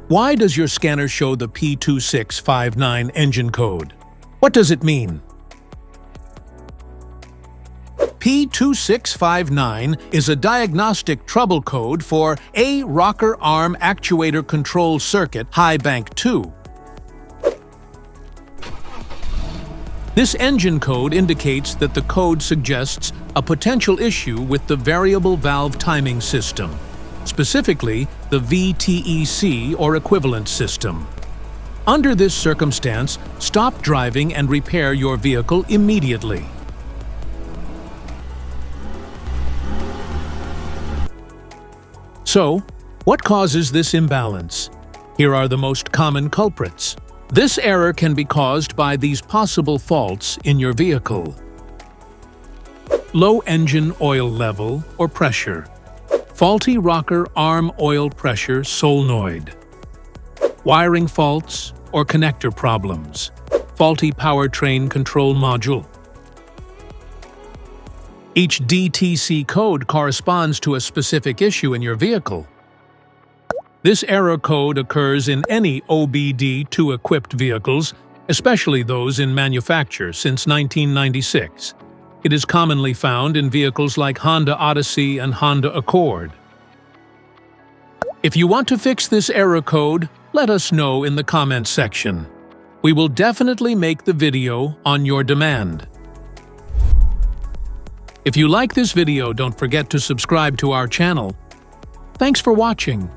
Why does your scanner show the P2659 engine code? What does it mean? P2659 is a diagnostic trouble code for a rocker arm actuator control circuit high bank 2. This engine code indicates that the code suggests a potential issue with the variable valve timing system, specifically the VTEC or equivalent system. Under this circumstance, stop driving and repair your vehicle immediately. So, what causes this imbalance? Here are the most common culprits. This error can be caused by these possible faults in your vehicle: low engine oil level or pressure, faulty rocker arm oil pressure solenoid, wiring faults or connector problems, faulty powertrain control module. Each DTC code corresponds to a specific issue in your vehicle. This error code occurs in any OBD-II equipped vehicles, especially those in manufacture since 1996. It is commonly found in vehicles like Honda Odyssey and Honda Accord. If you want to fix this error code, let us know in the comments section. We will definitely make the video on your demand. If you like this video, don't forget to subscribe to our channel. Thanks for watching.